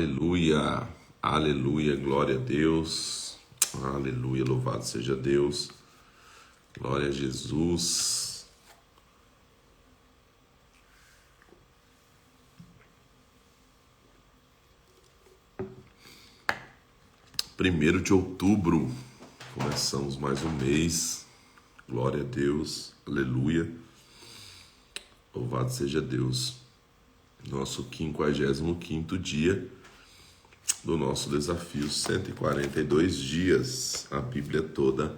Aleluia, aleluia, glória a Deus, aleluia, louvado seja Deus, glória a Jesus. Primeiro de outubro, começamos mais um mês, glória a Deus, aleluia, louvado seja Deus. Nosso 55º dia do nosso desafio, 142 dias, a Bíblia toda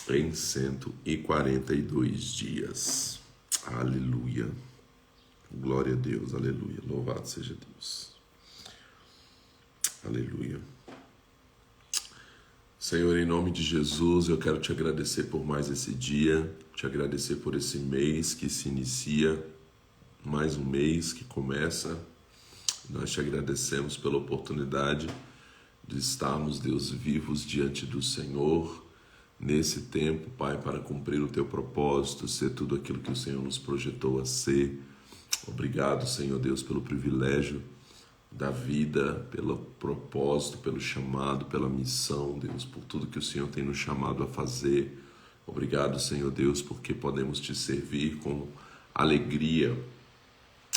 em 142 dias. Aleluia. Glória a Deus, aleluia. Louvado seja Deus. Aleluia. Senhor, em nome de Jesus, eu quero te agradecer por mais esse dia, te agradecer por esse mês que se inicia, mais um mês que começa. Nós te agradecemos pela oportunidade de estarmos, Deus, vivos diante do Senhor nesse tempo, Pai, para cumprir o teu propósito, ser tudo aquilo que o Senhor nos projetou a ser. Obrigado, Senhor Deus, pelo privilégio da vida, pelo propósito, pelo chamado, pela missão, Deus, por tudo que o Senhor tem nos chamado a fazer. Obrigado, Senhor Deus, porque podemos te servir com alegria,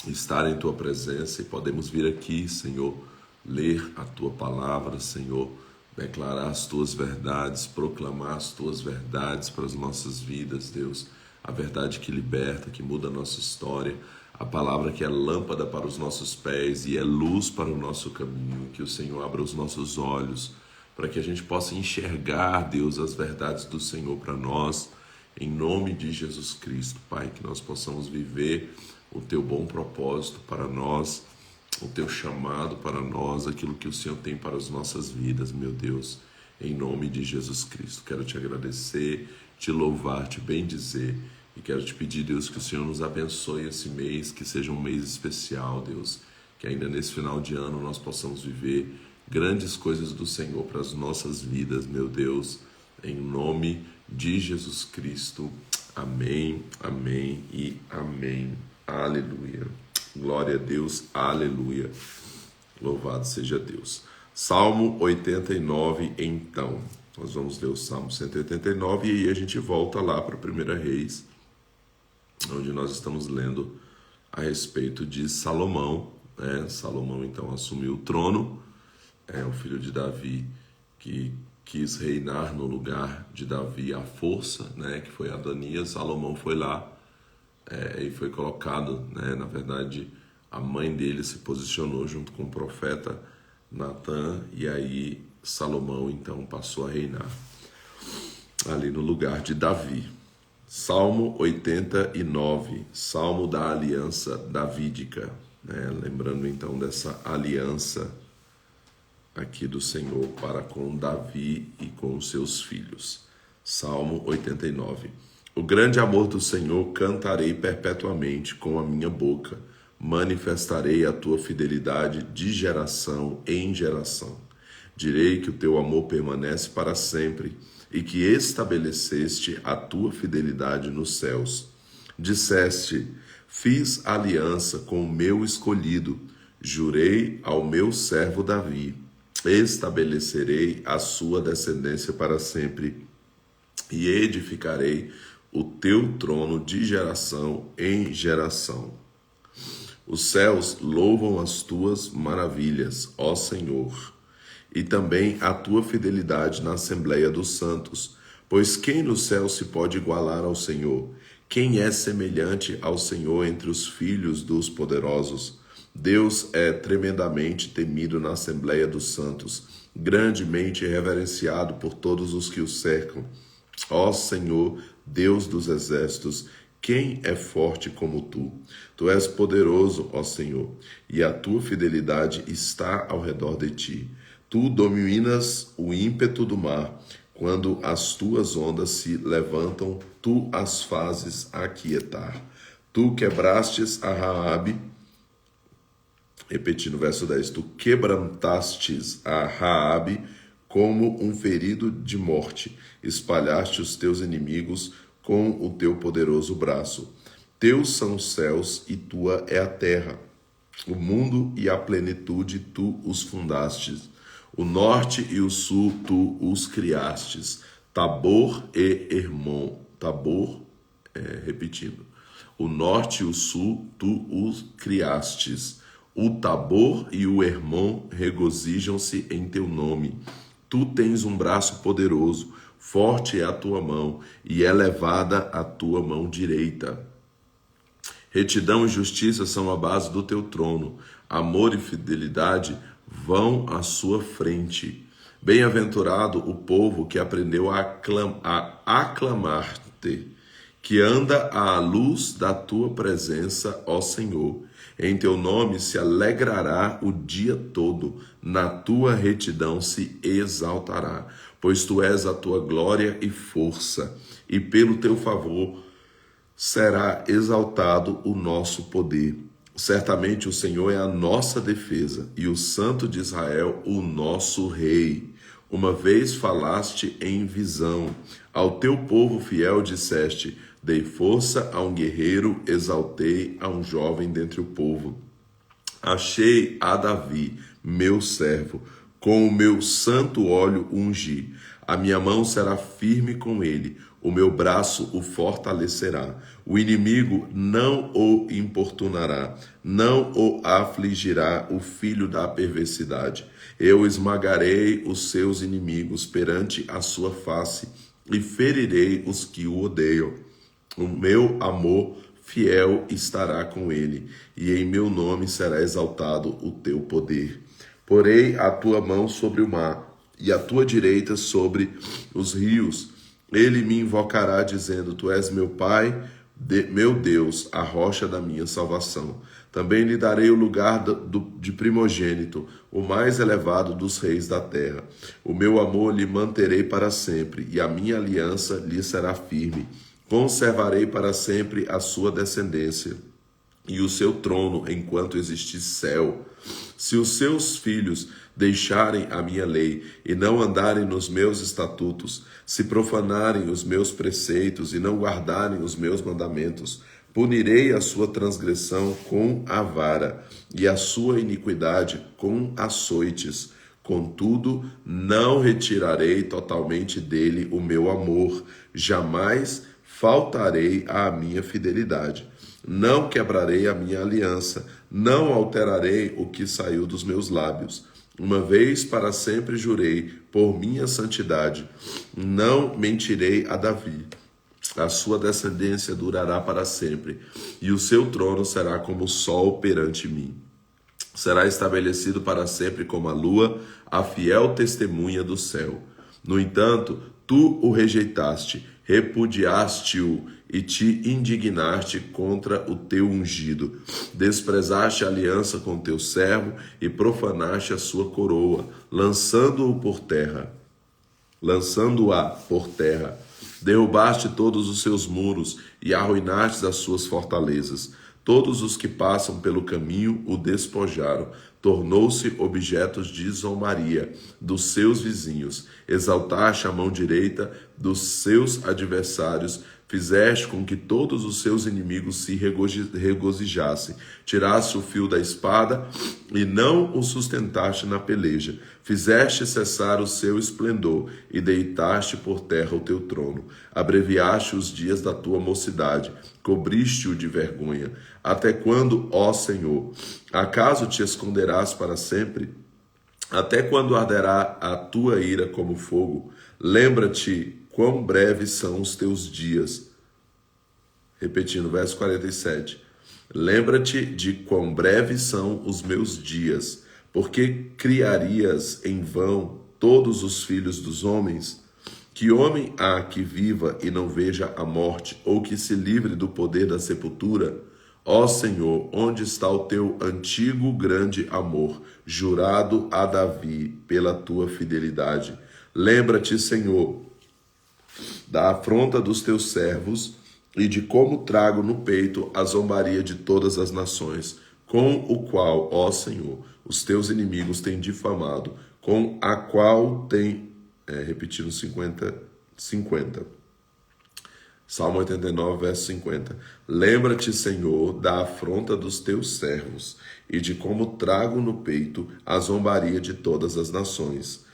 estar em tua presença, e podemos vir aqui, Senhor, ler a tua palavra, Senhor, declarar as tuas verdades, proclamar as tuas verdades para as nossas vidas, Deus, a verdade que liberta, que muda a nossa história, a palavra que é lâmpada para os nossos pés e é luz para o nosso caminho. Que o Senhor abra os nossos olhos para que a gente possa enxergar, Deus, as verdades do Senhor para nós, em nome de Jesus Cristo, Pai, que nós possamos viver o teu bom propósito para nós, o teu chamado para nós, aquilo que o Senhor tem para as nossas vidas, meu Deus, em nome de Jesus Cristo. Quero te agradecer, te louvar, te bendizer, e quero te pedir, Deus, que o Senhor nos abençoe esse mês, que seja um mês especial, Deus, que ainda nesse final de ano nós possamos viver grandes coisas do Senhor para as nossas vidas, meu Deus, em nome de Jesus Cristo. Amém, amém e amém. Aleluia. Glória a Deus. Aleluia. Louvado seja Deus. Salmo 89, então. Nós vamos ler o Salmo 189 e aí a gente volta lá para a 1 Reis, onde nós estamos lendo a respeito de Salomão, né? Salomão, então, assumiu o trono, o filho de Davi que quis reinar no lugar de Davi à força, né? Que foi Adonias. Salomão foi lá, e foi colocado, né? Na verdade, a mãe dele se posicionou junto com o profeta Natã, e aí Salomão então passou a reinar ali no lugar de Davi. Salmo 89, Salmo da aliança davídica, né? Lembrando então dessa aliança aqui do Senhor para com Davi e com seus filhos. Salmo 89. O grande amor do Senhor cantarei perpetuamente com a minha boca, manifestarei a tua fidelidade de geração em geração. Direi que o teu amor permanece para sempre e que estabeleceste a tua fidelidade nos céus. Disseste, fiz aliança com o meu escolhido, jurei ao meu servo Davi, estabelecerei a sua descendência para sempre e edificarei o teu trono de geração em geração. Os céus louvam as tuas maravilhas, ó Senhor, e também a tua fidelidade na Assembleia dos Santos. Pois quem no céu se pode igualar ao Senhor? Quem é semelhante ao Senhor entre os filhos dos poderosos? Deus é tremendamente temido na Assembleia dos Santos, grandemente reverenciado por todos os que o cercam. Ó Senhor, Deus dos exércitos, quem é forte como tu? Tu és poderoso, ó Senhor, e a tua fidelidade está ao redor de ti. Tu dominas o ímpeto do mar. Quando as tuas ondas se levantam, tu as fazes aquietar. Tu quebrastes a Raabe, repetindo o verso 10, tu quebrantastes a Raabe como um ferido de morte, espalhaste os teus inimigos com o teu poderoso braço. Teus são os céus e tua é a terra. O mundo e a plenitude tu os fundastes. O norte e o sul tu os criastes. Tabor e Hermon. Tabor, repetindo. O norte e o sul tu os criastes. O Tabor e o Hermon regozijam-se em teu nome. Tu tens um braço poderoso, forte é a tua mão, e elevada a tua mão direita. Retidão e justiça são a base do teu trono. Amor e fidelidade vão à sua frente. Bem-aventurado o povo que aprendeu a aclamar-te, que anda à luz da tua presença, ó Senhor. Em teu nome se alegrará o dia todo, na tua retidão se exaltará, pois tu és a tua glória e força, e pelo teu favor será exaltado o nosso poder. Certamente o Senhor é a nossa defesa e o Santo de Israel o nosso rei. Uma vez falaste em visão, ao teu povo fiel disseste: dei força a um guerreiro, exaltei a um jovem dentre o povo. Achei a Davi, meu servo, com o meu santo óleo ungi. A minha mão será firme com ele, o meu braço o fortalecerá. O inimigo não o importunará, não o afligirá o filho da perversidade. Eu esmagarei os seus inimigos perante a sua face e ferirei os que o odeiam. O meu amor fiel estará com ele, e em meu nome será exaltado o teu poder. Porei a tua mão sobre o mar, e a tua direita sobre os rios. Ele me invocará, dizendo: tu és meu Pai, meu Deus, a rocha da minha salvação. Também lhe darei o lugar de primogênito, o mais elevado dos reis da terra. O meu amor lhe manterei para sempre, e a minha aliança lhe será firme. Conservarei para sempre a sua descendência e o seu trono enquanto existir céu. Se os seus filhos deixarem a minha lei e não andarem nos meus estatutos, se profanarem os meus preceitos e não guardarem os meus mandamentos, punirei a sua transgressão com a vara e a sua iniquidade com açoites. Contudo, não retirarei totalmente dele o meu amor, jamais faltarei à minha fidelidade. Não quebrarei a minha aliança, não alterarei o que saiu dos meus lábios. Uma vez para sempre jurei por minha santidade, não mentirei a Davi. A sua descendência durará para sempre, e o seu trono será como o sol perante mim. Será estabelecido para sempre como a lua, a fiel testemunha do céu. No entanto, tu o rejeitaste, repudiaste-o e te indignaste contra o teu ungido. Desprezaste a aliança com teu servo e profanaste a sua coroa, lançando-a por terra. Derrubaste todos os seus muros e arruinaste as suas fortalezas. Todos os que passam pelo caminho o despojaram. Tornou-se objeto de zombaria dos seus vizinhos. Exaltaste a mão direita dos seus adversários. Fizeste com que todos os seus inimigos se regozijassem. Tiraste o fio da espada e não o sustentaste na peleja. Fizeste cessar o seu esplendor e deitaste por terra o teu trono. Abreviaste os dias da tua mocidade, cobriste-o de vergonha. Até quando, ó Senhor? Acaso te esconderás para sempre? Até quando arderá a tua ira como fogo? Lembra-te quão breves são os teus dias. Repetindo, verso 47. Lembra-te de quão breves são os meus dias, porque criarias em vão todos os filhos dos homens? Que homem há que viva e não veja a morte, ou que se livre do poder da sepultura? Ó Senhor, onde está o teu antigo grande amor, jurado a Davi pela tua fidelidade? Lembra-te, Senhor, da afronta dos teus servos e de como trago no peito a zombaria de todas as nações, com o qual, ó Senhor, os teus inimigos têm difamado, com a qual tem, repetindo 50. Salmo 89, verso 50. Lembra-te, Senhor, da afronta dos teus servos e de como trago no peito a zombaria de todas as nações,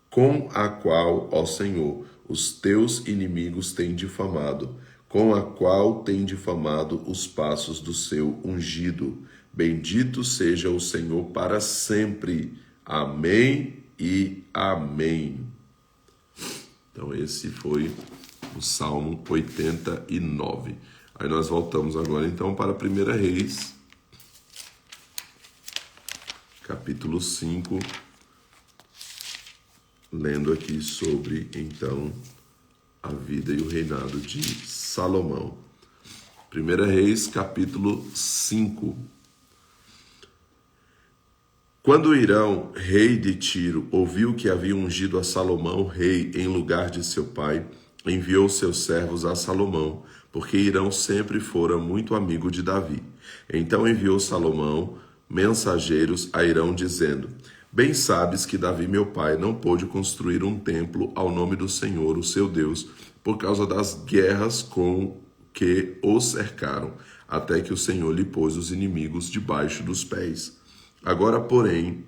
com a qual, ó Senhor, os teus inimigos têm difamado, com a qual têm difamado os passos do seu ungido. Bendito seja o Senhor para sempre. Amém e amém. Então esse foi o Salmo 89. Aí nós voltamos agora então para 1 Reis, capítulo 5, lendo aqui sobre então a vida e o reinado de Salomão. 1 Reis, capítulo 5. Quando Irão, rei de Tiro, ouviu que havia ungido a Salomão rei em lugar de seu pai, enviou seus servos a Salomão, porque Irão sempre fora muito amigo de Davi. Então enviou Salomão mensageiros a Irão, dizendo: Bem sabes que Davi, meu pai, não pôde construir um templo ao nome do Senhor, o seu Deus, por causa das guerras com que o cercaram, até que o Senhor lhe pôs os inimigos debaixo dos pés. Agora, porém,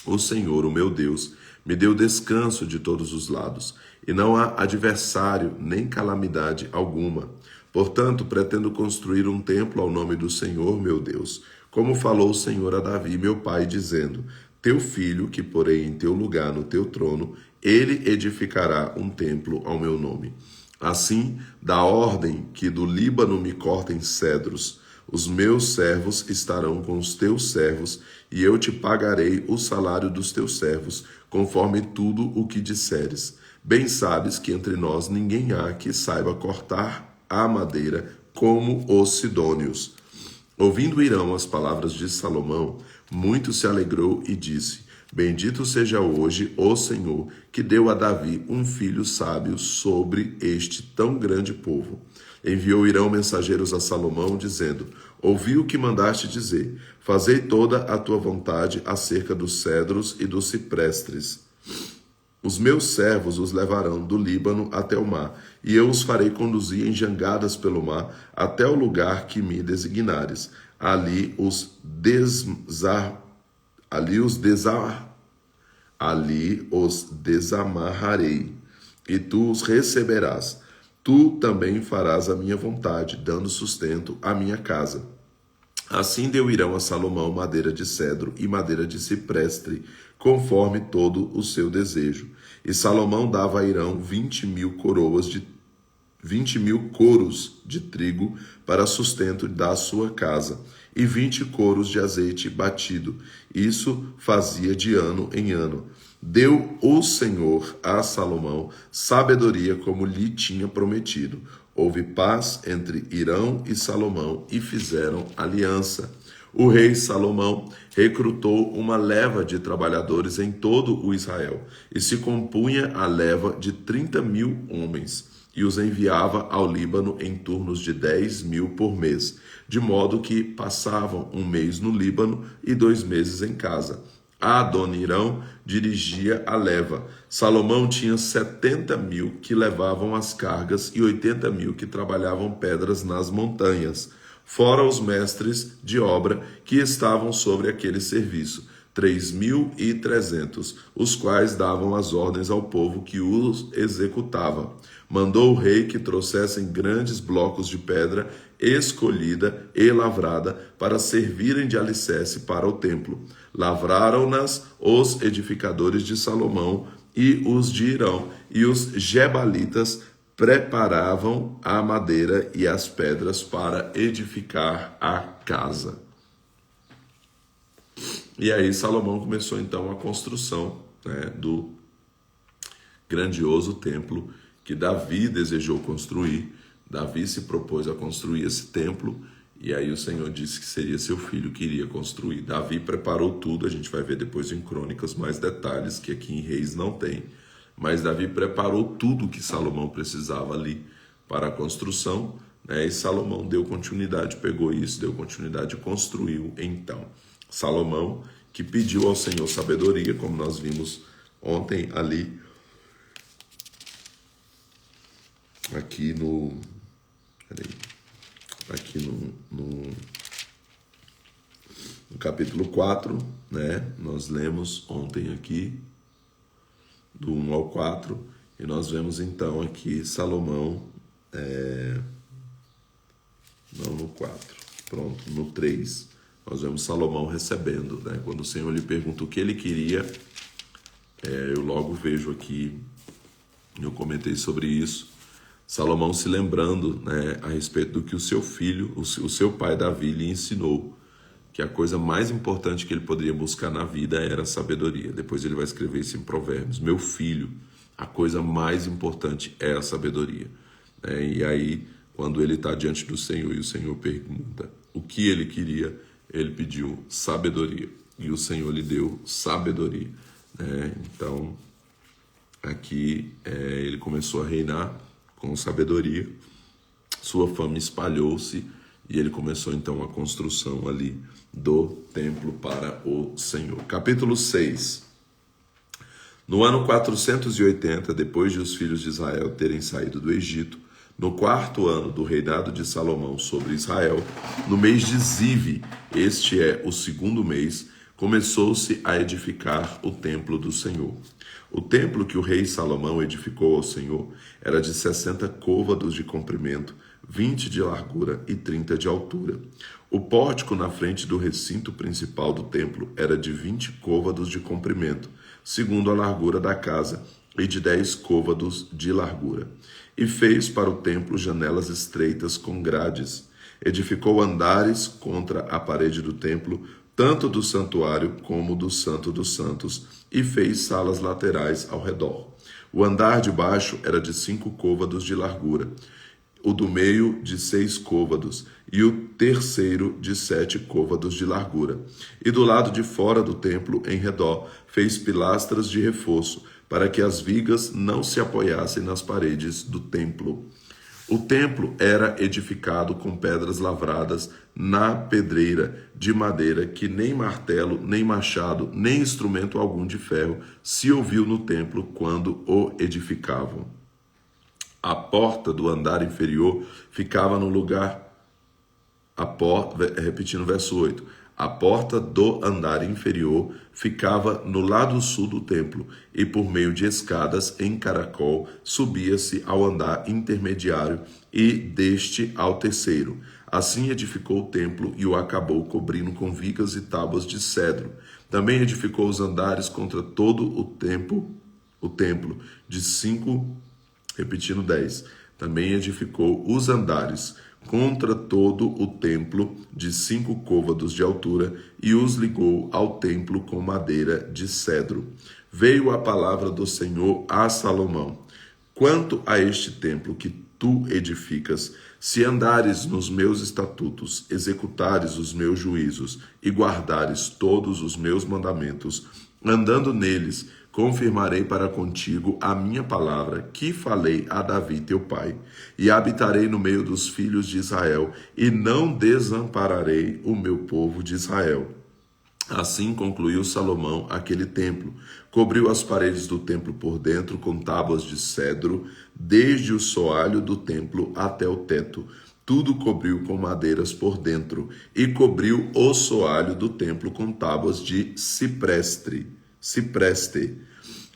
o Senhor, o meu Deus, me deu descanso de todos os lados, e não há adversário nem calamidade alguma. Portanto, pretendo construir um templo ao nome do Senhor, meu Deus, como falou o Senhor a Davi, meu pai, dizendo: Teu filho, que porei em teu lugar no teu trono, ele edificará um templo ao meu nome. Assim, da ordem que do Líbano me cortem cedros, os meus servos estarão com os teus servos, e eu te pagarei o salário dos teus servos, conforme tudo o que disseres. Bem sabes que entre nós ninguém há que saiba cortar a madeira como os sidônios. Ouvindo Irão as palavras de Salomão, muito se alegrou e disse: Bendito seja hoje o Senhor, que deu a Davi um filho sábio sobre este tão grande povo. Enviou Irão mensageiros a Salomão, dizendo: Ouvi o que mandaste dizer, fazei toda a tua vontade acerca dos cedros e dos ciprestes. Os meus servos os levarão do Líbano até o mar, e eu os farei conduzir em jangadas pelo mar até o lugar que me designares. Ali os desamarrarei, e tu os receberás. Tu também farás a minha vontade, dando sustento à minha casa. Assim deu Irão a Salomão madeira de cedro e madeira de cipreste, conforme todo o seu desejo. E Salomão dava a Irão 20.000 coros de trigo para sustento da sua casa, e 20 coros de azeite batido. Isso fazia de ano em ano. Deu o Senhor a Salomão sabedoria como lhe tinha prometido. Houve paz entre Irão e Salomão e fizeram aliança. O rei Salomão recrutou uma leva de trabalhadores em todo o Israel, e se compunha a leva de 30.000 homens, e os enviava ao Líbano em turnos de 10.000 por mês, de modo que passavam um mês no Líbano e 2 meses em casa. Adonirão dirigia a leva. Salomão tinha 70.000 que levavam as cargas e 80.000 que trabalhavam pedras nas montanhas, fora os mestres de obra que estavam sobre aquele serviço, 3.300, os quais davam as ordens ao povo que os executava. Mandou o rei que trouxessem grandes blocos de pedra escolhida e lavrada para servirem de alicerce para o templo. Lavraram-nas os edificadores de Salomão e os de Irão, e os gebalitas preparavam a madeira e as pedras para edificar a casa. E aí Salomão começou então a construção, do grandioso templo que Davi desejou construir. Davi se propôs a construir esse templo, e aí o Senhor disse que seria seu filho que iria construir. Davi preparou tudo, a gente vai ver depois em Crônicas mais detalhes, que aqui em Reis não tem. Mas Davi preparou tudo que Salomão precisava ali para a construção, e Salomão deu continuidade, pegou isso, deu continuidade e construiu então. Salomão, que pediu ao Senhor sabedoria, como nós vimos ontem ali, aqui no Peraí. Aqui no capítulo 4, né? Nós lemos ontem aqui, do 1 ao 4, e nós vemos então aqui Salomão, não no 4, pronto, no 3, nós vemos Salomão recebendo, né? Quando o Senhor lhe pergunta o que ele queria, eu logo vejo aqui, eu comentei sobre isso, Salomão se lembrando, né, a respeito do que o seu filho, o seu pai Davi lhe ensinou, que a coisa mais importante que ele poderia buscar na vida era a sabedoria. Depois ele vai escrever isso em Provérbios. Meu filho, a coisa mais importante é a sabedoria. E aí, quando ele está diante do Senhor e o Senhor pergunta o que ele queria, ele pediu sabedoria. E o Senhor lhe deu sabedoria. Então, aqui ele começou a reinar com sabedoria. Sua fama espalhou-se e ele começou então a construção ali do templo para o Senhor. Capítulo 6. No ano 480, depois de os filhos de Israel terem saído do Egito, no 4º ano do reinado de Salomão sobre Israel, no mês de Zive, este é o 2º mês, começou-se a edificar o templo do Senhor. O templo que o rei Salomão edificou ao Senhor era de 60 côvados de comprimento, 20 de largura e 30 de altura. O pórtico na frente do recinto principal do templo era de 20 côvados de comprimento, segundo a largura da casa, e de 10 côvados de largura. E fez para o templo janelas estreitas com grades. Edificou andares contra a parede do templo, tanto do santuário como do Santo dos Santos, e fez salas laterais ao redor. O andar de baixo era de 5 côvados de largura, o do meio de 6 côvados, e o terceiro de 7 côvados de largura. E do lado de fora do templo, em redor, fez pilastras de reforço, para que as vigas não se apoiassem nas paredes do templo. O templo era edificado com pedras lavradas na pedreira de madeira, que nem martelo, nem machado, nem instrumento algum de ferro se ouviu no templo quando o edificavam. A porta do andar inferior ficava no lugar, repetindo o verso 8, a porta do andar inferior ficava no lado sul do templo, e por meio de escadas em caracol subia-se ao andar intermediário e deste ao terceiro. Assim edificou o templo e o acabou, cobrindo com vigas e tábuas de cedro. Também edificou os andares contra todo o templo de 5, repetindo 10. Também edificou os andares contra todo o templo de 5 côvados de altura e os ligou ao templo com madeira de cedro. Veio a palavra do Senhor a Salomão: quanto a este templo que tu edificas, se andares nos meus estatutos, executares os meus juízos e guardares todos os meus mandamentos, andando neles, confirmarei para contigo a minha palavra que falei a Davi teu pai, e habitarei no meio dos filhos de Israel, e não desampararei o meu povo de Israel. Assim concluiu Salomão aquele templo. Cobriu as paredes do templo por dentro com tábuas de cedro, desde o soalho do templo até o teto. Tudo cobriu com madeiras por dentro, e cobriu o soalho do templo com tábuas de cipreste.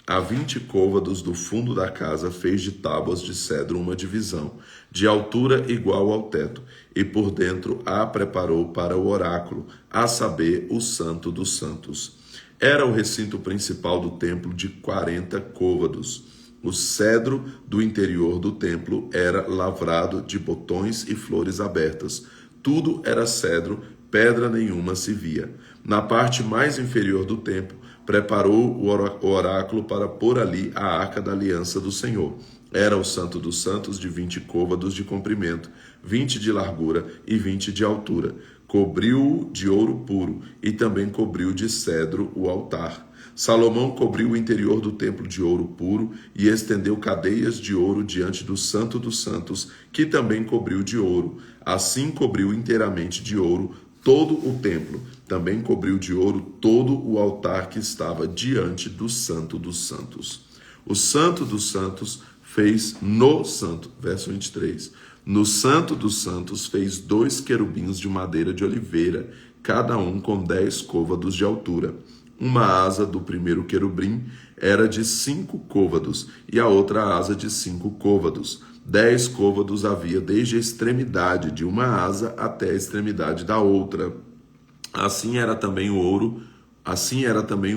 A 20 côvados do fundo da casa fez de tábuas de cedro uma divisão, de altura igual ao teto, e por dentro a preparou para o oráculo, a saber, o Santo dos Santos. Era o recinto principal do templo de 40 côvados. O cedro do interior do templo era lavrado de botões e flores abertas. Tudo era cedro, pedra nenhuma se via. Na parte mais inferior do templo, preparou o oráculo para pôr ali a arca da aliança do Senhor. Era o Santo dos Santos de 20 côvados de comprimento, 20 de largura e 20 de altura. Cobriu-o de ouro puro e também cobriu de cedro o altar. Salomão cobriu o interior do templo de ouro puro e estendeu cadeias de ouro diante do Santo dos Santos, que também cobriu de ouro. Assim cobriu inteiramente de ouro todo o templo. Também cobriu de ouro todo o altar que estava diante do Santo dos Santos. O Santo dos Santos fez no Santo, verso 23, No Santo dos Santos fez 2 querubins de madeira de oliveira, cada um com 10 côvados de altura. Uma asa do primeiro querubim era de 5 côvados e a outra asa de 5 côvados. 10 côvados havia desde a extremidade de uma asa até a extremidade da outra. Assim era também o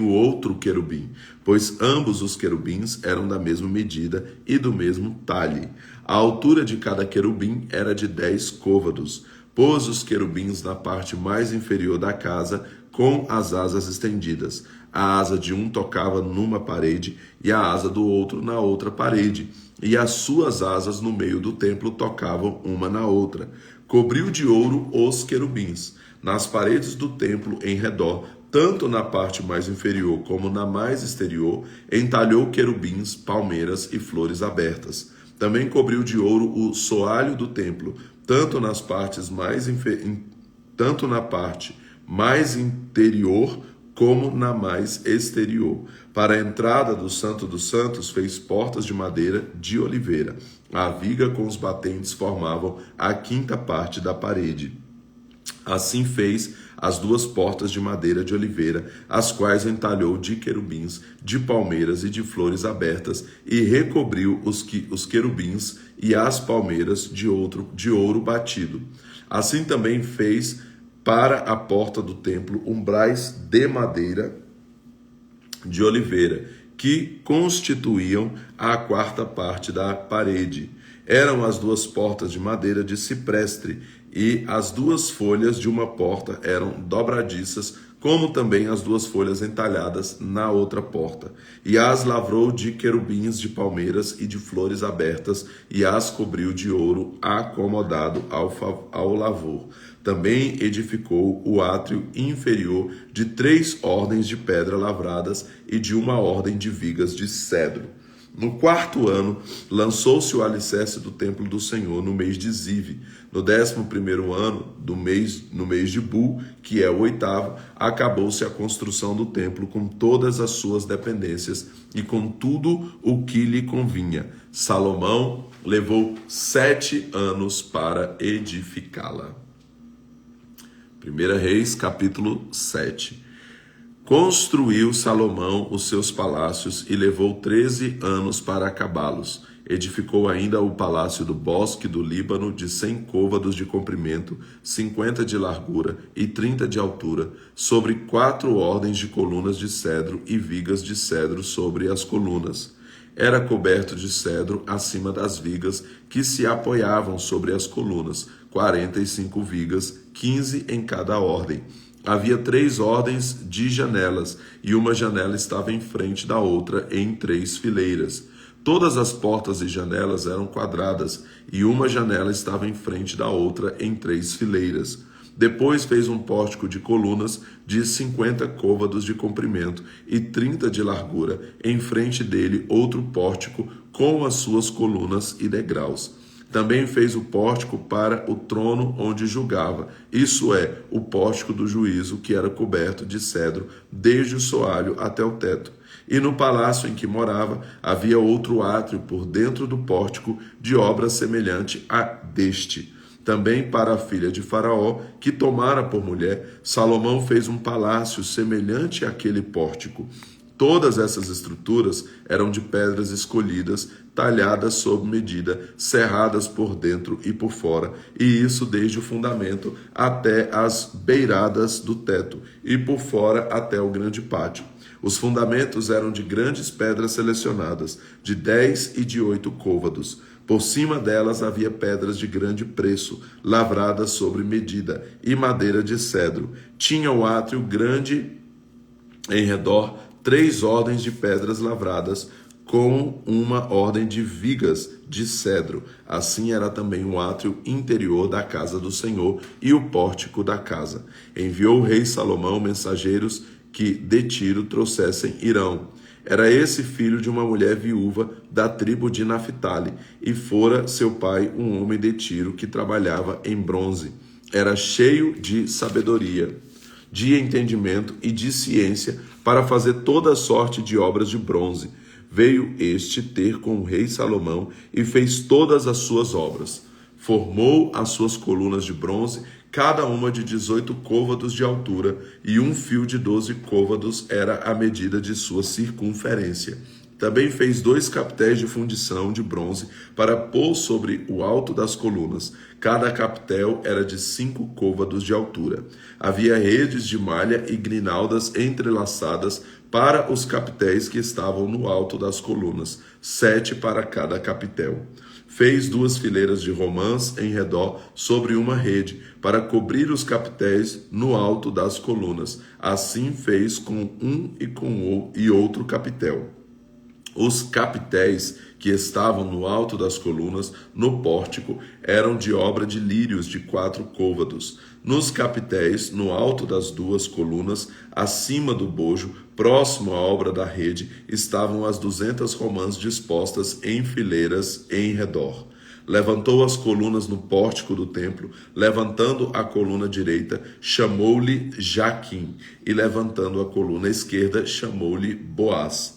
outro querubim, pois ambos os querubins eram da mesma medida e do mesmo talhe. A altura de cada querubim era de 10 côvados. Pôs os querubins na parte mais inferior da casa, com as asas estendidas. A asa de um tocava numa parede e a asa do outro na outra parede, e as suas asas no meio do templo tocavam uma na outra. Cobriu de ouro os querubins. Nas paredes do templo em redor, tanto na parte mais inferior como na mais exterior, entalhou querubins, palmeiras e flores abertas. Também cobriu de ouro o soalho do templo, tanto na parte mais interior como na mais exterior. Para a entrada do Santo dos Santos fez portas de madeira de oliveira. A viga com os batentes formavam a 5ª parte da parede. Assim fez as 2 portas de madeira de oliveira, as quais entalhou de querubins, de palmeiras e de flores abertas, e recobriu os querubins e as palmeiras de ouro batido. Assim também fez para a porta do templo umbrais de madeira de oliveira, que constituíam a 4ª parte da parede. Eram as 2 portas de madeira de cipreste, e as 2 folhas de uma porta eram dobradiças, como também as 2 folhas entalhadas na outra porta. E as lavrou de querubins, de palmeiras e de flores abertas, e as cobriu de ouro acomodado ao lavor. Também edificou o átrio inferior de 3 ordens de pedra lavradas e de 1 ordem de vigas de cedro. No 4º ano, lançou-se o alicerce do templo do Senhor no mês de Zive. No 11º ano, no mês de Bu, que é o 8º, acabou-se a construção do templo com todas as suas dependências e com tudo o que lhe convinha. Salomão levou 7 anos para edificá-la. 1 Reis, capítulo 7. Construiu Salomão os seus palácios e levou 13 anos para acabá-los. Edificou ainda o palácio do bosque do Líbano de 100 côvados de comprimento, 50 de largura e 30 de altura, sobre 4 ordens de colunas de cedro e vigas de cedro sobre as colunas. Era coberto de cedro acima das vigas que se apoiavam sobre as colunas, 45 vigas, 15 em cada ordem. Havia 3 ordens de janelas, e uma janela estava em frente da outra em 3 fileiras. Todas as portas e janelas eram quadradas, e uma janela estava em frente da outra em 3 fileiras. Depois fez um pórtico de colunas de 50 côvados de comprimento e 30 de largura. Em frente dele outro pórtico com as suas colunas e degraus. Também fez o pórtico para o trono onde julgava, isso é, o pórtico do juízo, que era coberto de cedro desde o soalho até o teto. E no palácio em que morava havia outro átrio por dentro do pórtico, de obra semelhante a deste. Também para a filha de Faraó, que tomara por mulher, Salomão fez um palácio semelhante àquele pórtico. Todas essas estruturas eram de pedras escolhidas, talhadas sob medida, serradas por dentro e por fora, e isso desde o fundamento até as beiradas do teto, e por fora até o grande pátio. Os fundamentos eram de grandes pedras selecionadas, de 10 e de 8 côvados. Por cima delas havia pedras de grande preço, lavradas sobre medida, e madeira de cedro. Tinha o átrio grande em redor, 3 ordens de pedras lavradas, com uma ordem de vigas de cedro. Assim era também o átrio interior da casa do Senhor e o pórtico da casa. Enviou o rei Salomão mensageiros que de Tiro trouxessem Hirão. Era esse filho de uma mulher viúva da tribo de Naphtali, e fora seu pai um homem de Tiro que trabalhava em bronze. Era cheio de sabedoria, de entendimento e de ciência para fazer toda sorte de obras de bronze. Veio este ter com o rei Salomão e fez todas as suas obras. Formou as suas colunas de bronze, cada uma de 18 côvados de altura, e um fio de 12 côvados era a medida de sua circunferência. Também fez 2 capitéis de fundição de bronze para pôr sobre o alto das colunas. Cada capitel era de 5 côvados de altura. Havia redes de malha e grinaldas entrelaçadas para os capitéis que estavam no alto das colunas, 7 para cada capitel. Fez 2 fileiras de romãs em redor sobre uma rede, para cobrir os capitéis no alto das colunas. Assim fez com um e outro capitel. Os capitéis que estavam no alto das colunas, no pórtico, eram de obra de lírios de 4 côvados. Nos capitéis, no alto das 2 colunas, acima do bojo, próximo à obra da rede, estavam as 200 romãs dispostas em fileiras em redor. Levantou as colunas no pórtico do templo, levantando a coluna direita, chamou-lhe Jaquim, e levantando a coluna esquerda, chamou-lhe Boaz.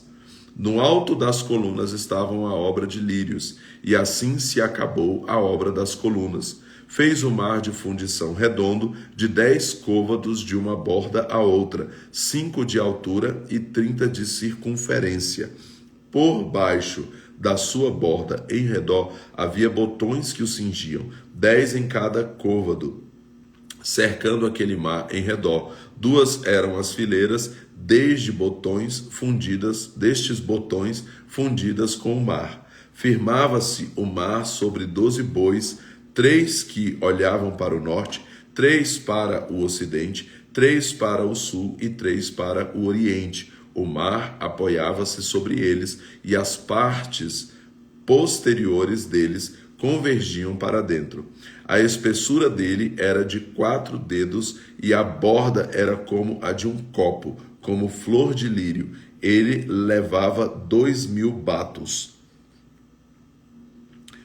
No alto das colunas estavam a obra de lírios, e assim se acabou a obra das colunas. Fez o mar de fundição redondo, de 10 côvados de uma borda à outra, 5 de altura e 30 de circunferência. Por baixo da sua borda, em redor, havia botões que o cingiam, 10 em cada côvado, cercando aquele mar em redor. 2 eram as fileiras destes botões fundidas com o mar. Firmava-se o mar sobre 12 bois, 3 que olhavam para o norte, 3 para o ocidente, 3 para o sul e 3 para o oriente. O mar apoiava-se sobre eles, e as partes posteriores deles convergiam para dentro. A espessura dele era de 4 dedos, e a borda era como a de um copo, como flor de lírio. Ele levava 2.000 batos.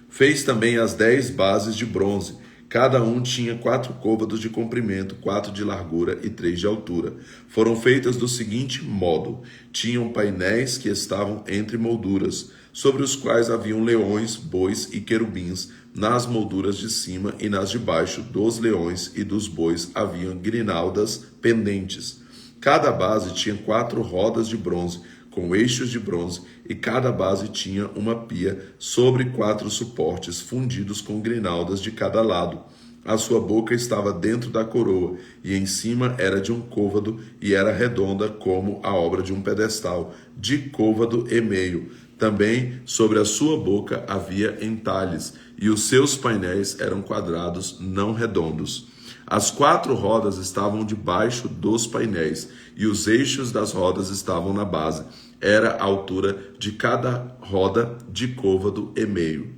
Fez também as 10 bases de bronze. Cada um tinha 4 côvados de comprimento, 4 de largura e 3 de altura. Foram feitas do seguinte modo: tinham painéis que estavam entre molduras, sobre os quais haviam leões, bois e querubins. Nas molduras de cima e nas de baixo dos leões e dos bois haviam grinaldas pendentes. Cada base tinha 4 rodas de bronze, com eixos de bronze, e cada base tinha uma pia sobre 4 suportes fundidos com grinaldas de cada lado. A sua boca estava dentro da coroa, e em cima era de um côvado, e era redonda como a obra de um pedestal, de côvado e meio. Também sobre a sua boca havia entalhes, e os seus painéis eram quadrados, não redondos. As 4 rodas estavam debaixo dos painéis, e os eixos das rodas estavam na base. Era a altura de cada roda de côvado e meio.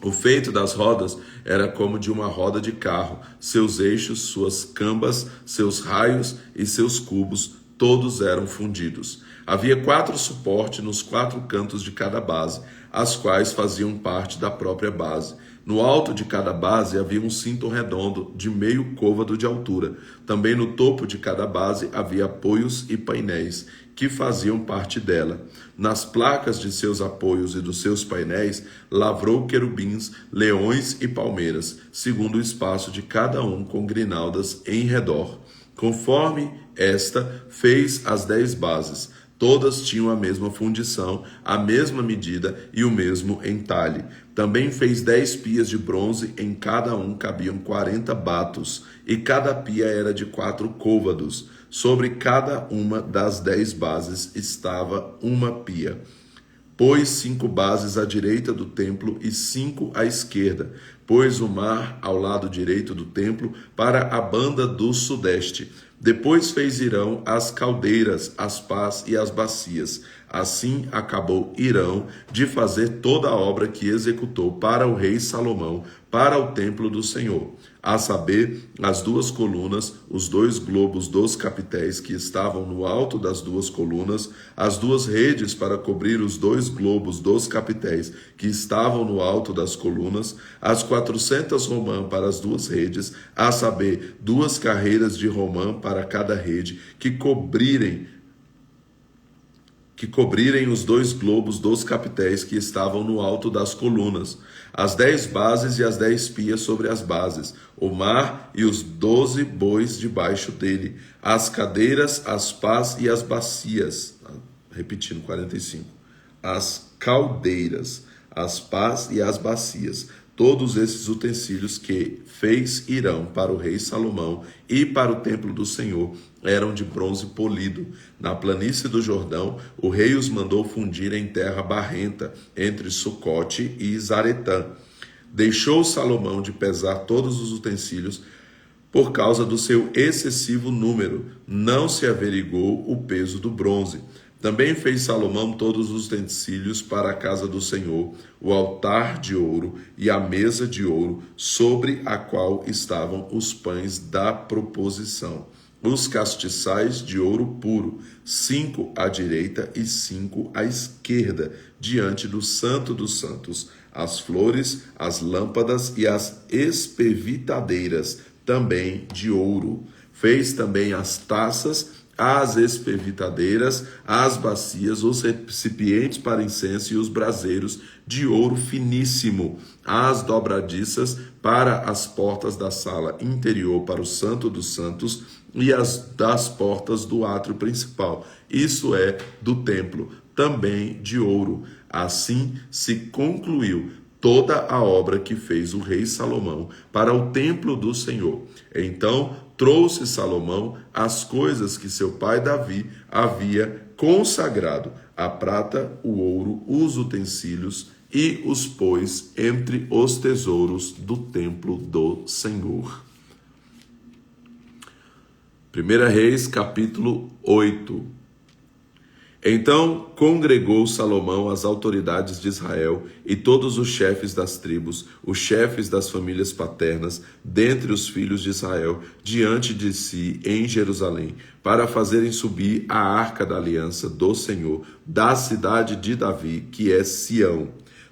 O feito das rodas era como de uma roda de carro, seus eixos, suas cambas, seus raios e seus cubos, todos eram fundidos. Havia 4 suportes nos 4 cantos de cada base, as quais faziam parte da própria base. No alto de cada base havia um cinto redondo de meio côvado de altura. Também no topo de cada base havia apoios e painéis, que faziam parte dela. Nas placas de seus apoios e dos seus painéis, lavrou querubins, leões e palmeiras, segundo o espaço de cada um, com grinaldas em redor. Conforme esta, fez as 10 bases. Todas tinham a mesma fundição, a mesma medida e o mesmo entalhe. Também fez 10 pias de bronze, em cada um cabiam 40 batos, e cada pia era de 4 côvados. Sobre cada uma das 10 bases estava uma pia. Pôs 5 bases à direita do templo e 5 à esquerda. Pôs o mar ao lado direito do templo para a banda do sudeste. Depois fez Irão as caldeiras, as pás e as bacias. Assim acabou Irão de fazer toda a obra que executou para o rei Salomão, para o templo do Senhor, a saber, as 2 colunas, os 2 globos dos capitéis que estavam no alto das 2 colunas, as 2 redes para cobrir os 2 globos dos capitéis que estavam no alto das colunas, as 400 romã para as 2 redes, a saber, 2 carreiras de romã para cada rede, que que cobrirem os 2 globos dos capitéis que estavam no alto das colunas, as 10 bases e as 10 pias sobre as bases, o mar e os 12 bois debaixo dele, as cadeiras, as pás e as bacias. Repetindo, 45. As caldeiras, as pás e as bacias. Todos esses utensílios que fez Irão para o rei Salomão e para o templo do Senhor eram de bronze polido. Na planície do Jordão, o rei os mandou fundir em terra barrenta, entre Sucote e Zaretã. Deixou Salomão de pesar todos os utensílios por causa do seu excessivo número. Não se averigou o peso do bronze. Também fez Salomão todos os utensílios para a casa do Senhor, o altar de ouro e a mesa de ouro, sobre a qual estavam os pães da proposição, os castiçais de ouro puro, 5 à direita e 5 à esquerda, diante do Santo dos Santos, as flores, as lâmpadas e as espevitadeiras, também de ouro. Fez também as taças, as espevitadeiras, as bacias, os recipientes para incenso e os braseiros de ouro finíssimo, as dobradiças para as portas da sala interior para o Santo dos Santos e as das portas do átrio principal, isso é, do templo, também de ouro. Assim se concluiu toda a obra que fez o rei Salomão para o templo do Senhor. Então trouxe Salomão as coisas que seu pai Davi havia consagrado, a prata, o ouro, os utensílios, e os pôs entre os tesouros do templo do Senhor. 1 Reis, capítulo 8. Então congregou Salomão as autoridades de Israel e todos os chefes das tribos, os chefes das famílias paternas, dentre os filhos de Israel, diante de si em Jerusalém, para fazerem subir a arca da aliança do Senhor, da cidade de Davi, que é Sião.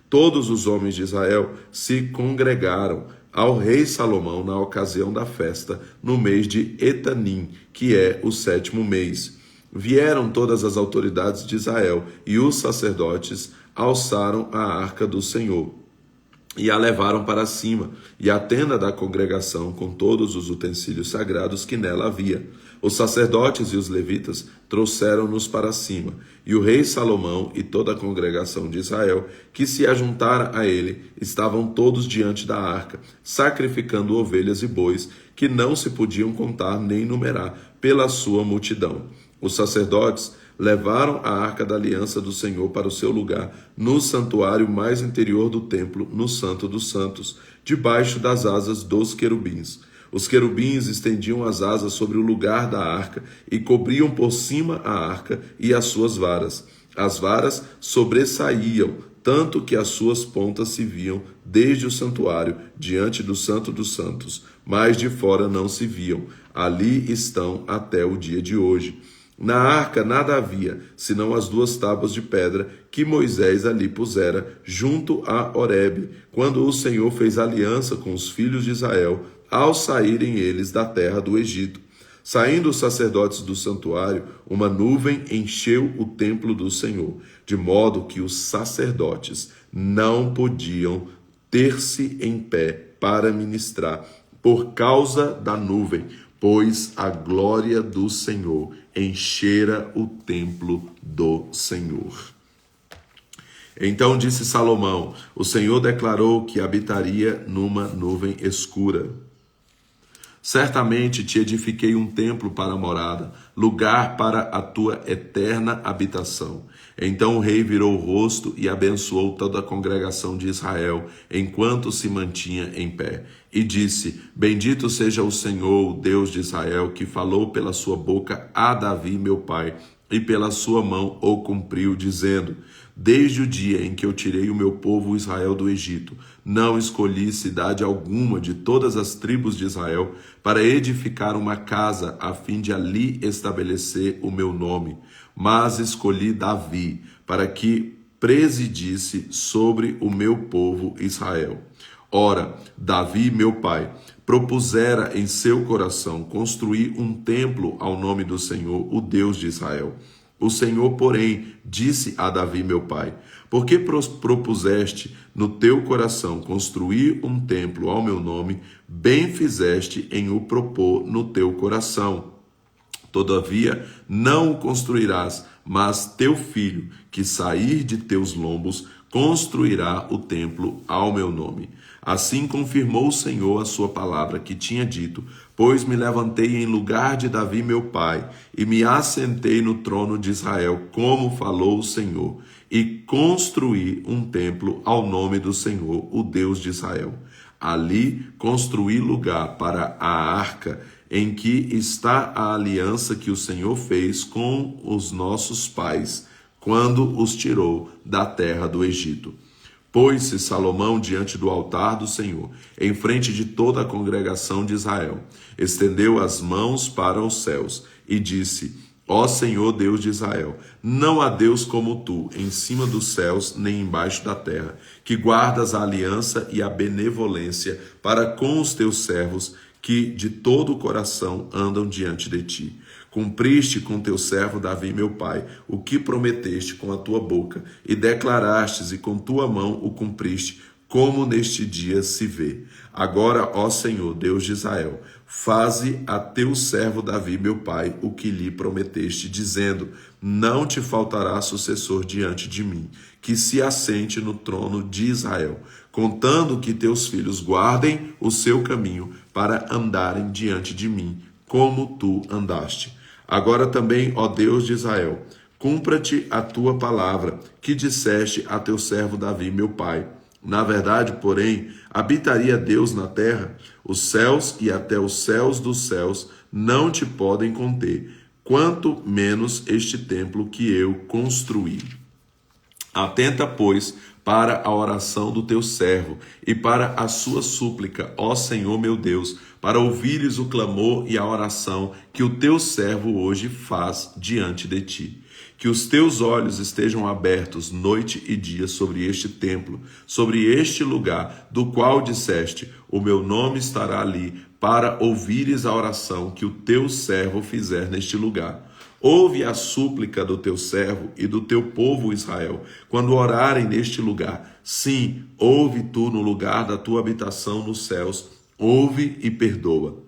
Todos os homens de Israel se congregaram ao rei Salomão na ocasião da festa, no mês de Etanim, que é o 7º mês. Vieram todas as autoridades de Israel, e os sacerdotes alçaram a arca do Senhor, e a levaram para cima, e a tenda da congregação, com todos os utensílios sagrados que nela havia. Os sacerdotes e os levitas trouxeram-nos para cima, e o rei Salomão e toda a congregação de Israel, que se ajuntara a ele, estavam todos diante da arca, sacrificando ovelhas e bois, que não se podiam contar nem numerar, pela sua multidão. Os sacerdotes levaram a arca da aliança do Senhor para o seu lugar, no santuário mais interior do templo, no Santo dos Santos, debaixo das asas dos querubins. Os querubins estendiam as asas sobre o lugar da arca e cobriam por cima a arca e as suas varas. As varas sobressaíam, tanto que as suas pontas se viam desde o santuário, diante do Santo dos Santos, mas de fora não se viam. Ali estão até o dia de hoje. Na arca nada havia, senão as 2 tábuas de pedra que Moisés ali pusera junto a Horebe, quando o Senhor fez aliança com os filhos de Israel, ao saírem eles da terra do Egito. Saindo os sacerdotes do santuário, uma nuvem encheu o templo do Senhor, de modo que os sacerdotes não podiam ter-se em pé para ministrar, por causa da nuvem, pois a glória do Senhor enchera o templo do Senhor. Então disse Salomão: o Senhor declarou que habitaria numa nuvem escura. Certamente te edifiquei um templo para a morada, lugar para a tua eterna habitação. Então o rei virou o rosto e abençoou toda a congregação de Israel, enquanto se mantinha em pé. E disse: bendito seja o Senhor, o Deus de Israel, que falou pela sua boca a Davi, meu pai, e pela sua mão o cumpriu, dizendo: desde o dia em que eu tirei o meu povo Israel do Egito, não escolhi cidade alguma de todas as tribos de Israel para edificar uma casa a fim de ali estabelecer o meu nome, mas escolhi Davi para que presidisse sobre o meu povo Israel. Ora, Davi, meu pai, propusera em seu coração construir um templo ao nome do Senhor, o Deus de Israel. O Senhor, porém, disse a Davi, meu pai: por que propuseste no teu coração construir um templo ao meu nome? Bem fizeste em o propor no teu coração. Todavia, não o construirás, mas teu filho, que sair de teus lombos, construirá o templo ao meu nome. Assim confirmou o Senhor a sua palavra que tinha dito: pois me levantei em lugar de Davi meu pai, e me assentei no trono de Israel, como falou o Senhor, e construí um templo ao nome do Senhor, o Deus de Israel. Ali construí lugar para a arca, em que está a aliança que o Senhor fez com os nossos pais, quando os tirou da terra do Egito. Pôs-se Salomão diante do altar do Senhor, em frente de toda a congregação de Israel. Estendeu as mãos para os céus e disse: ó Senhor Deus de Israel, não há Deus como tu, em cima dos céus nem embaixo da terra, que guardas a aliança e a benevolência para com os teus servos, que de todo o coração andam diante de ti. Cumpriste com teu servo Davi, meu pai, o que prometeste com a tua boca, e declarastes, e com tua mão o cumpriste, como neste dia se vê. Agora, ó Senhor, Deus de Israel, faze a teu servo Davi, meu pai, o que lhe prometeste, dizendo: não te faltará sucessor diante de mim, que se assente no trono de Israel, contando que teus filhos guardem o seu caminho para andarem diante de mim, como tu andaste. Agora também, ó Deus de Israel, cumpra-te a tua palavra, que disseste a teu servo Davi, meu pai. Na verdade, porém, habitaria Deus na terra? Os céus e até os céus dos céus não te podem conter, quanto menos este templo que eu construí. Atenta, pois, para a oração do teu servo e para a sua súplica, ó Senhor meu Deus, para ouvires o clamor e a oração que o teu servo hoje faz diante de ti. Que os teus olhos estejam abertos noite e dia sobre este templo, sobre este lugar, do qual disseste: o meu nome estará ali, para ouvires a oração que o teu servo fizer neste lugar. Ouve a súplica do teu servo e do teu povo Israel, quando orarem neste lugar. Sim, ouve tu no lugar da tua habitação nos céus, ouve e perdoa.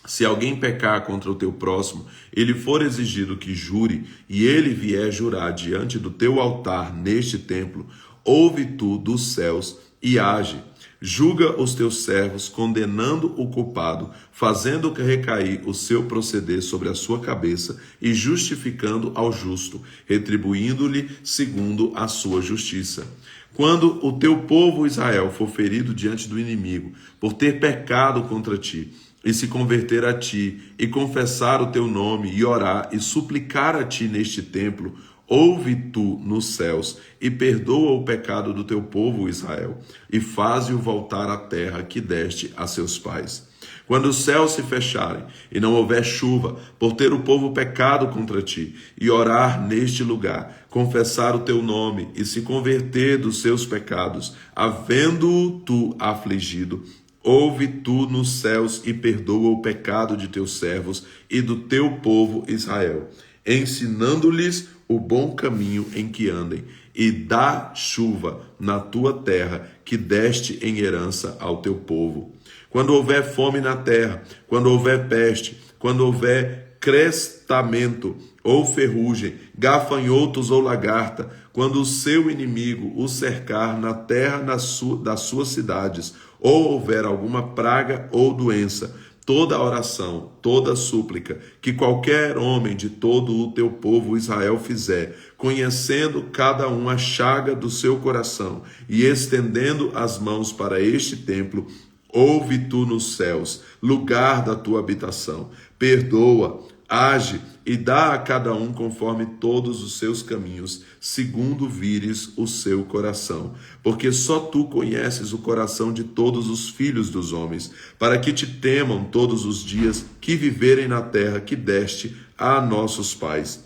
Se alguém pecar contra o teu próximo, ele for exigido que jure, e ele vier jurar diante do teu altar neste templo, ouve tu dos céus e age. Julga os teus servos, condenando o culpado, fazendo recair o seu proceder sobre a sua cabeça e justificando ao justo, retribuindo-lhe segundo a sua justiça. Quando o teu povo Israel for ferido diante do inimigo, por ter pecado contra ti, e se converter a ti, e confessar o teu nome, e orar, e suplicar a ti neste templo, ouve tu nos céus, e perdoa o pecado do teu povo Israel, e faze-o voltar à terra que deste a seus pais. Quando os céus se fecharem, e não houver chuva, por ter o povo pecado contra ti, e orar neste lugar, confessar o teu nome, e se converter dos seus pecados, havendo-o tu afligido, ouve tu nos céus e perdoa o pecado de teus servos e do teu povo Israel, ensinando-lhes o bom caminho em que andem, e dá chuva na tua terra que deste em herança ao teu povo. Quando houver fome na terra, quando houver peste, quando houver crestamento ou ferrugem, gafanhotos ou lagarta, quando o seu inimigo o cercar na terra das suas cidades, ou houver alguma praga ou doença, toda oração, toda súplica que qualquer homem de todo o teu povo Israel fizer, conhecendo cada um a chaga do seu coração e estendendo as mãos para este templo, ouve tu nos céus, lugar da tua habitação, perdoa, age e dá a cada um conforme todos os seus caminhos, segundo vires o seu coração. Porque só tu conheces o coração de todos os filhos dos homens, para que te temam todos os dias que viverem na terra que deste a nossos pais.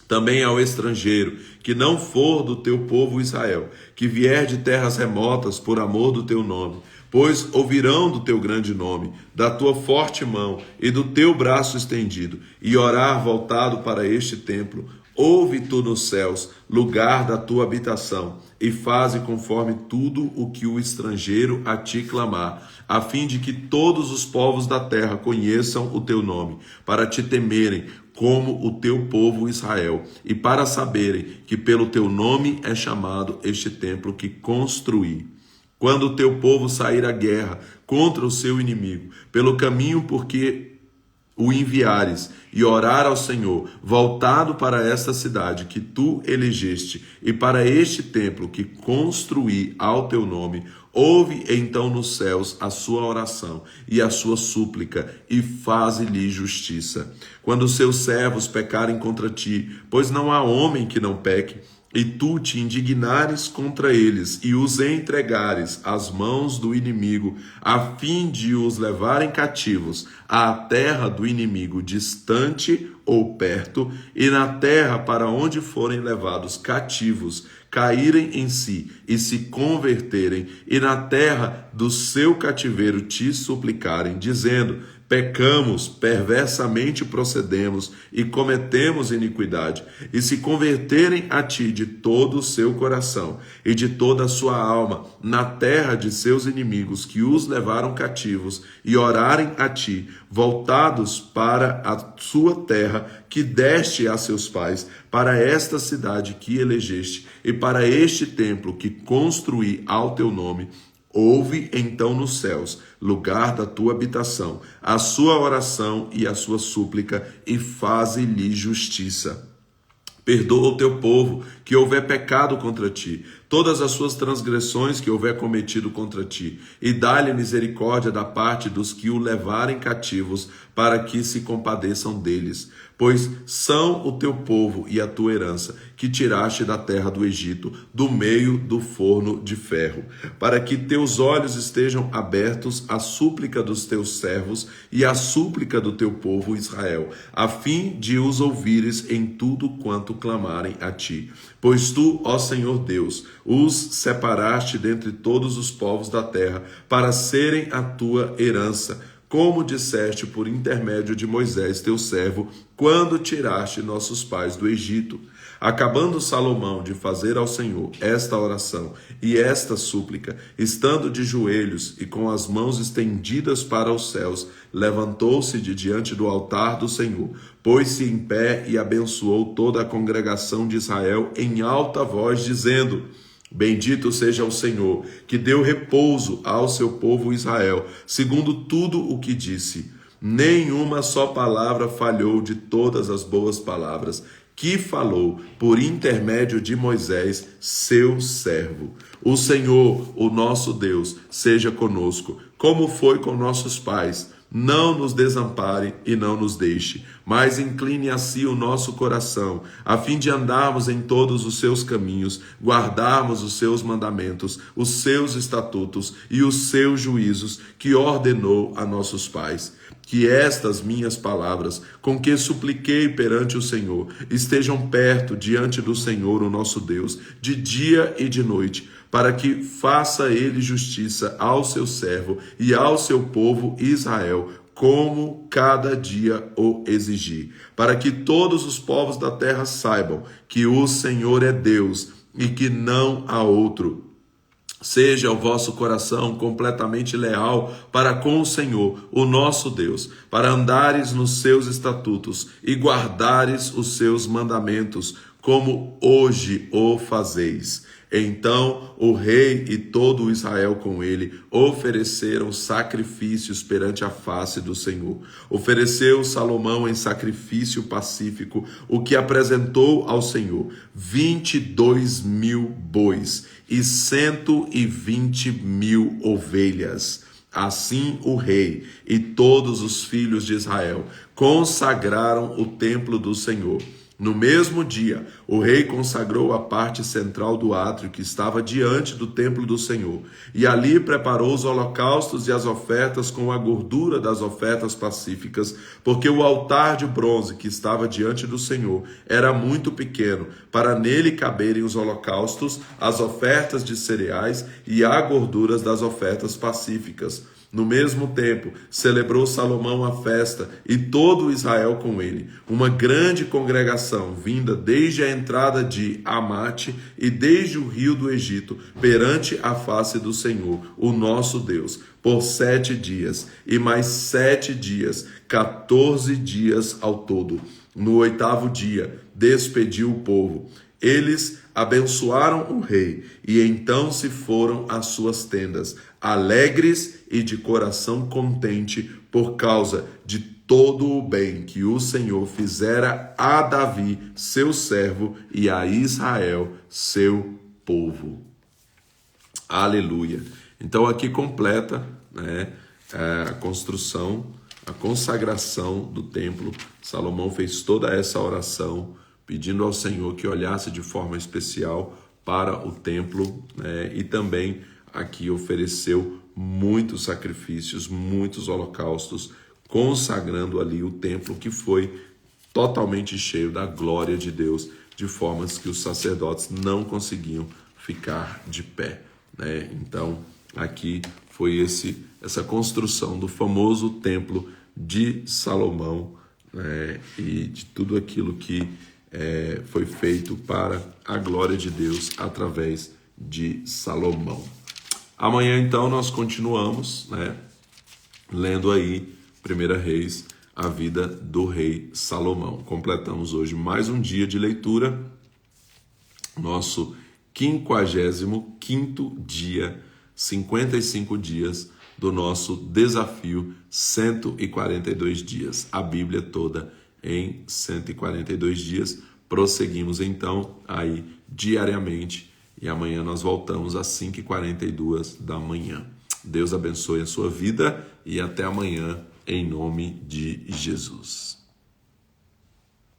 Também ao estrangeiro, que não for do teu povo Israel, que vier de terras remotas por amor do teu nome, pois ouvirão do teu grande nome, da tua forte mão e do teu braço estendido, e orar voltado para este templo, Ouve tu nos céus, lugar da tua habitação, e faze conforme tudo o que o estrangeiro a ti clamar, a fim de que todos os povos da terra conheçam o teu nome, para te temerem, como o teu povo Israel, e para saberem que pelo teu nome é chamado este templo que construí. Quando o teu povo sair à guerra contra o seu inimigo, pelo caminho porque o enviares, e orar ao Senhor, voltado para esta cidade que tu elegeste, e para este templo que construí ao teu nome, ouve então nos céus a sua oração e a sua súplica, e faze-lhe justiça. Quando os seus servos pecarem contra ti, pois não há homem que não peque, e tu te indignares contra eles e os entregares às mãos do inimigo, a fim de os levarem cativos à terra do inimigo, distante ou perto, e na terra para onde forem levados cativos, caírem em si e se converterem, e na terra do seu cativeiro te suplicarem, dizendo: pecamos, perversamente procedemos e cometemos iniquidade, e se converterem a ti de todo o seu coração e de toda a sua alma, na terra de seus inimigos que os levaram cativos, e orarem a ti, voltados para a sua terra que deste a seus pais, para esta cidade que elegeste, e para este templo que construí ao teu nome, ouve então nos céus, lugar da tua habitação, a sua oração e a sua súplica, e faze-lhe justiça. Perdoa o teu povo que houver pecado contra ti, todas as suas transgressões que houver cometido contra ti, e dá-lhe misericórdia da parte dos que o levarem cativos, para que se compadeçam deles. Pois são o teu povo e a tua herança, que tiraste da terra do Egito, do meio do forno de ferro, para que teus olhos estejam abertos à súplica dos teus servos e à súplica do teu povo Israel, a fim de os ouvires em tudo quanto clamarem a ti. Pois tu, ó Senhor Deus, os separaste dentre todos os povos da terra, para serem a tua herança, como disseste por intermédio de Moisés, teu servo, quando tiraste nossos pais do Egito. Acabando Salomão de fazer ao Senhor esta oração e esta súplica, estando de joelhos e com as mãos estendidas para os céus, levantou-se de diante do altar do Senhor, pôs-se em pé e abençoou toda a congregação de Israel em alta voz, dizendo: bendito seja o Senhor, que deu repouso ao seu povo Israel, segundo tudo o que disse. Nenhuma só palavra falhou de todas as boas palavras que falou por intermédio de Moisés, seu servo. O Senhor, o nosso Deus, seja conosco, como foi com nossos pais. Não nos desampare e não nos deixe, mas incline a si o nosso coração, a fim de andarmos em todos os seus caminhos, guardarmos os seus mandamentos, os seus estatutos e os seus juízos, que ordenou a nossos pais. Que estas minhas palavras, com que supliquei perante o Senhor, estejam perto diante do Senhor, o nosso Deus, de dia e de noite, para que faça ele justiça ao seu servo e ao seu povo Israel, como cada dia o exigir, para que todos os povos da terra saibam que o Senhor é Deus e que não há outro. Seja o vosso coração completamente leal para com o Senhor, o nosso Deus, para andares nos seus estatutos e guardares os seus mandamentos, como hoje o fazeis. Então o rei e todo o Israel com ele ofereceram sacrifícios perante a face do Senhor. Ofereceu Salomão em sacrifício pacífico o que apresentou ao Senhor: 22.000 bois e 120.000 ovelhas. Assim o rei e todos os filhos de Israel consagraram o templo do Senhor. No mesmo dia, o rei consagrou a parte central do átrio que estava diante do templo do Senhor, e ali preparou os holocaustos e as ofertas com a gordura das ofertas pacíficas, porque o altar de bronze que estava diante do Senhor era muito pequeno, para nele caberem os holocaustos, as ofertas de cereais e a gorduras das ofertas pacíficas. No mesmo tempo, celebrou Salomão a festa e todo Israel com ele, uma grande congregação vinda desde a entrada de Amate e desde o rio do Egito, perante a face do Senhor, o nosso Deus, por 7 dias, e mais 7 dias, 14 dias ao todo. No 8º dia, despediu o povo. Eles abençoaram o rei e então se foram às suas tendas, alegres e de coração contente por causa de todo o bem que o Senhor fizera a Davi, seu servo, e a Israel, seu povo. Aleluia. Então aqui completa, né, a construção, a consagração do templo. Salomão fez toda essa oração, pedindo ao Senhor que olhasse de forma especial para o templo, né? E também aqui ofereceu muitos sacrifícios, muitos holocaustos, consagrando ali o templo que foi totalmente cheio da glória de Deus, de formas que os sacerdotes não conseguiam ficar de pé, né? Então aqui foi essa construção do famoso templo de Salomão, né? E de tudo aquilo que foi feito para a glória de Deus através de Salomão. Amanhã, então, nós continuamos, né, lendo aí 1 Reis, a vida do rei Salomão. Completamos hoje mais um dia de leitura, nosso 55º dia, 55 dias do nosso desafio 142 dias. A Bíblia toda em 142 dias. Prosseguimos então aí diariamente e amanhã nós voltamos às 5h42 da manhã. Deus abençoe a sua vida e até amanhã em nome de Jesus.